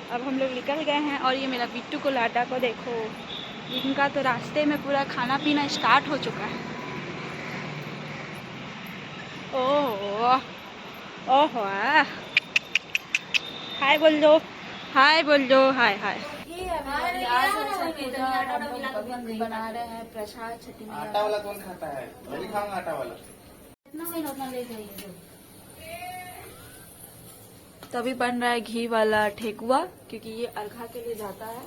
अब हम लोग निकल गए हैं और ये मेरा बिट्टू को लाटा को देखो, इनका तो रास्ते में पूरा खाना पीना स्टार्ट हो चुका है। ओह ओह, हाय बोल दो, हाय बोल दो, हाय हाय। आज छठ पूजा हम लोग अभी बना रहे हैं प्रसाद छठी मैया। आटा वाला कौन खाता है? मैं भी खाऊंगा आटा वाला। इतना ले जाइए। तभी बन रहा है घी वाला ठेकुआ, क्योंकि ये अर्घा के लिए जाता है,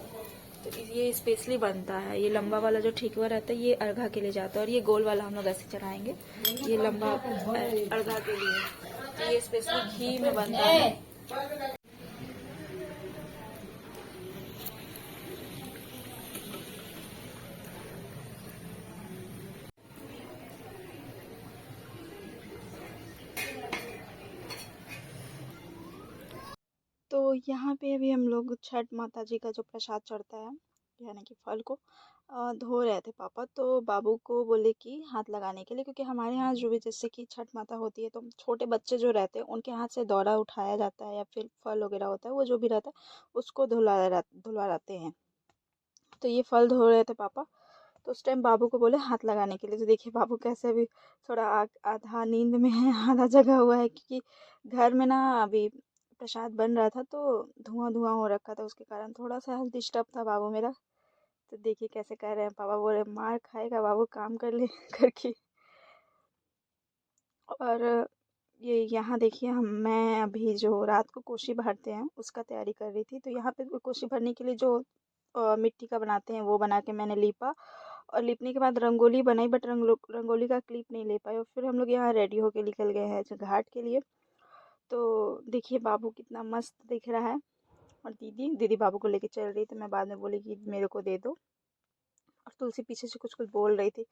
तो ये स्पेशली बनता है। ये लंबा वाला जो ठेकुआ रहता है ये अर्घा के लिए जाता है, और ये गोल वाला हम लोग ऐसे चढ़ाएंगे। ये लंबा अर्घा के लिए, तो ये स्पेशली घी में बनता है। तो यहाँ पे अभी हम लोग छठ माता जी का जो प्रसाद चढ़ता है, यानी कि फल को धो रहे थे पापा। तो बाबू को बोले कि हाथ लगाने के लिए, क्योंकि हमारे यहाँ जो भी जैसे कि छठ माता होती है तो छोटे बच्चे जो रहते हैं उनके हाथ से दौरा उठाया जाता है, या फिर फल वगैरह होता है वो जो भी रहता है उसको धुलवाते हैं। तो ये फल धो रहे थे पापा, तो उस टाइम बाबू को बोले हाथ लगाने के लिए। तो देखिए बाबू कैसे अभी थोड़ा आधा नींद में है, आधा जगा हुआ है, क्योंकि घर में ना अभी प्रसाद बन रहा था तो धुआं धुआं हो रखा था, उसके कारण थोड़ा सा हेल्थ डिस्टर्ब था बाबू मेरा। तो देखिए कैसे कह रहे हैं पापा, बोल रहे मार खाएगा बाबू, काम कर ले करके। और ये यहाँ देखिए मैं अभी जो रात को कोसी भरते हैं उसका तैयारी कर रही थी। तो यहाँ पे कोसी भरने के लिए जो मिट्टी का बनाते हैं वो बना के मैंने लीपा, और लिपने के बाद रंगोली बनाई, बट रंगोली का क्लिप नहीं ले पाए। और फिर हम लोग यहाँ रेडी होके निकल गए हैं घाट के लिए। तो देखिए बाबू कितना मस्त दिख रहा है, और दीदी दीदी बाबू को लेके चल रही, तो मैं बाद में बोली कि मेरे को दे दो। और तुलसी पीछे से कुछ कुछ बोल रही थी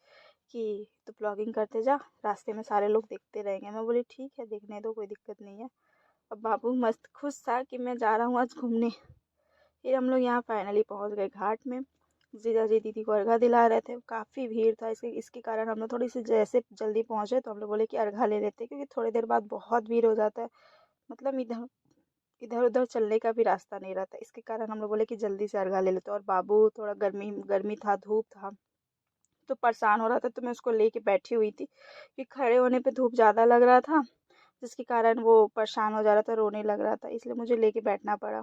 कि तो ब्लॉगिंग करते जा, रास्ते में सारे लोग देखते रहेंगे। मैं बोली ठीक है, देखने दो, कोई दिक्कत नहीं है। अब बाबू मस्त खुश था कि मैं जा रहा हूँ आज घूमने। फिर हम लोग यहाँ फाइनली पहुँच गए घाट में। जीजा जी दीदी को अर्घा दिला रहे थे, काफ़ी भीड़ था, इसके कारण हम लोग थोड़ी सी जैसे जल्दी पहुँचे तो हम लोग बोले कि अर्घा ले लेते, क्योंकि थोड़ी देर बाद बहुत भीड़ हो जाता है। मतलब इधर इधर उधर चलने का भी रास्ता नहीं रहता, इसके कारण हम लोग बोले कि जल्दी से अर्घा ले लेते। और बाबू थोड़ा गर्मी गर्मी था, धूप था, तो परेशान हो रहा था, तो मैं उसको लेके बैठी हुई थी कि खड़े होने पे धूप ज़्यादा लग रहा था, जिसके कारण वो परेशान हो जा रहा था, रोने लग रहा था, इसलिए मुझे लेके बैठना पड़ा।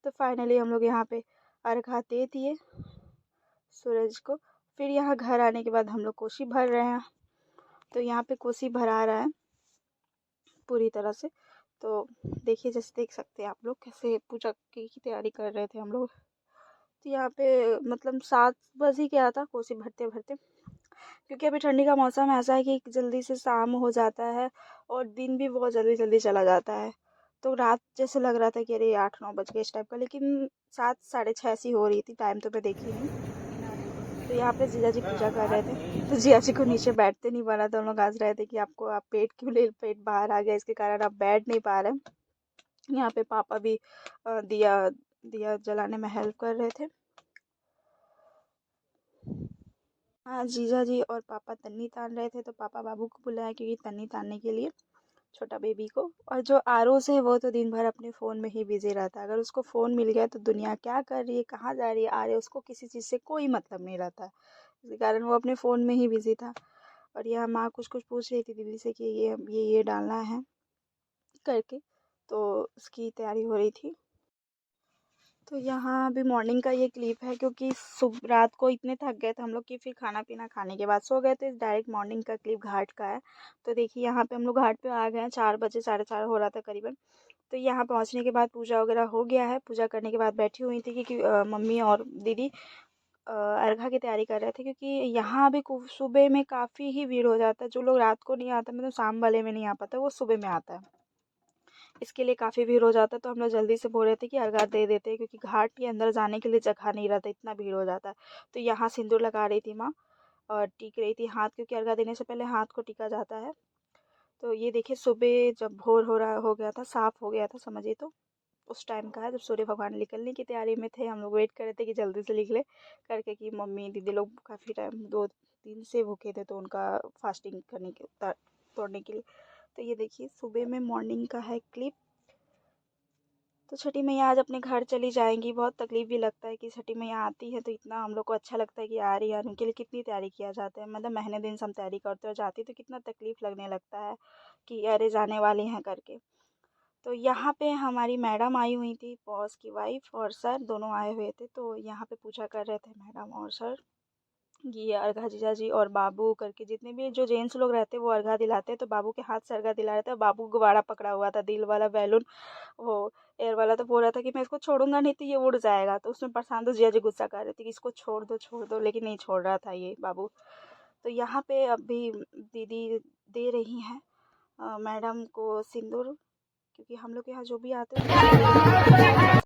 तो फाइनली हम लोग यहाँ पे अर्घा दे दिए सूरज को। फिर यहाँ घर आने के बाद हम लोग कोसी भर रहे हैं। तो यहाँ पे कोसी भरा रहा है पूरी तरह से। तो देखिए जैसे देख सकते हैं आप लोग कैसे पूजा की तैयारी कर रहे थे हम लोग। तो यहाँ पे मतलब 7 बज ही गया था कोसी भरते भरते, क्योंकि अभी ठंडी का मौसम ऐसा है कि जल्दी से शाम हो जाता है और दिन भी बहुत जल्दी जल्दी चला जाता है। तो रात जैसे लग रहा था कि अरे 8-9 बज गए इस टाइप का, लेकिन 7 साढ़े 6 सी हो रही थी, टाइम तो मैं देखी नहीं। तो यहाँ पे जीजा जी पूजा कर रहे थे, तो जीजा जी को नीचे बैठते नहीं बना, तो हम लोग हंस रहे थे कि आपको आप पेट क्यों ले, पेट बाहर आ गया, इसके कारण आप बैठ नहीं पा रहे। यहाँ पे पापा भी दिया दिया जलाने में हेल्प कर रहे थे। हाँ जीजा जी और पापा तन्नी तान रहे थे, तो पापा बाबू को बुलाया क्योंकि तन्नी तानने के लिए छोटा बेबी को। और जो आरोस है वो तो दिन भर अपने फ़ोन में ही बिजी रहता है। अगर उसको फ़ोन मिल गया तो दुनिया क्या कर रही है, कहाँ जा रही है, आ रही है, उसको किसी चीज़ से कोई मतलब नहीं रहता है। इसी कारण वो अपने फ़ोन में ही बिजी था। और यहाँ माँ कुछ कुछ पूछ रही थी दीदी से कि ये डालना है करके, तो उसकी तैयारी हो रही थी। तो यहाँ अभी मॉर्निंग का ये क्लिप है, क्योंकि सुबह रात को इतने थक गए थे हम लोग कि फिर खाना पीना खाने के बाद सो गए थे। डायरेक्ट मॉर्निंग का क्लिप घाट का है। तो देखिए यहाँ पे हम लोग घाट पे आ गए हैं, 4 बजे, 4:30 हो रहा था करीबन। तो यहाँ पहुँचने के बाद पूजा वगैरह हो गया है। पूजा करने के बाद बैठी हुई थी क्योंकि मम्मी और दीदी अर्घा की तैयारी कर रहे थे, क्योंकि यहाँ अभी सुबह में काफ़ी ही भीड़ हो जाता है। जो लोग रात को नहीं आता, मतलब शाम वाले में नहीं आ पाता, वो सुबह में आता है, इसके लिए काफ़ी भीड़ हो जाता है। तो हम लोग जल्दी से बोल रहे थे कि अर्घा दे देते हैं, क्योंकि घाट के अंदर जाने के लिए जगह नहीं रहता, इतना भीड़ हो जाता है। तो यहाँ सिंदूर लगा रही थी माँ, और टीक रही थी हाथ, क्योंकि अर्घा देने से पहले हाथ को टीका जाता है। तो ये देखिए सुबह जब भोर हो गया था, साफ हो गया था समझिए, तो उस टाइम का है जब सूर्य भगवान निकलने की तैयारी में थे। हम लोग वेट कर रहे थे कि जल्दी से निकले करके, कि मम्मी दीदी लोग काफ़ी टाइम 2 दिन से भूखे थे, तो उनका फास्टिंग करने के तोड़ने के लिए। तो ये देखिए सुबह में मॉर्निंग का है क्लिप। तो छठी मैया आज अपने घर चली जाएंगी। बहुत तकलीफ भी लगता है कि छठी मैया आती है तो इतना हम लोग को अच्छा लगता है कि आ रही है, और उनके लिए कितनी तैयारी किया जाता है। मतलब महीने दिन से हम तैयारी करते हैं और जाती तो कितना तकलीफ लगने लगता है कि अरे जाने वाली हैं करके। तो यहाँ पे हमारी मैडम आई हुई थी, बॉस की वाइफ और सर दोनों आए हुए थे। तो यहाँ पे पूछा कर रहे थे मैडम और सर, ये अर्घा जीजा जी और बाबू करके जितने भी जो जेंट्स लोग रहते हैं वो अर्घा दिलाते हैं। तो बाबू के हाथ से अर्घा दिला रहे थे, बाबू गुब्बारा पकड़ा हुआ था, दिल वाला बैलून, वो एयर वाला। तो बोल रहा था कि मैं इसको छोड़ूंगा नहीं तो ये उड़ जाएगा। तो उसमें प्रशांत जिया जी गुस्सा कर रहे थे कि इसको छोड़ दो, लेकिन नहीं छोड़ रहा था ये बाबू। तो यहाँ पे अभी दीदी दे रही हैं मैडम को सिंदूर, क्योंकि हम लोग के यहाँ जो भी आते हैं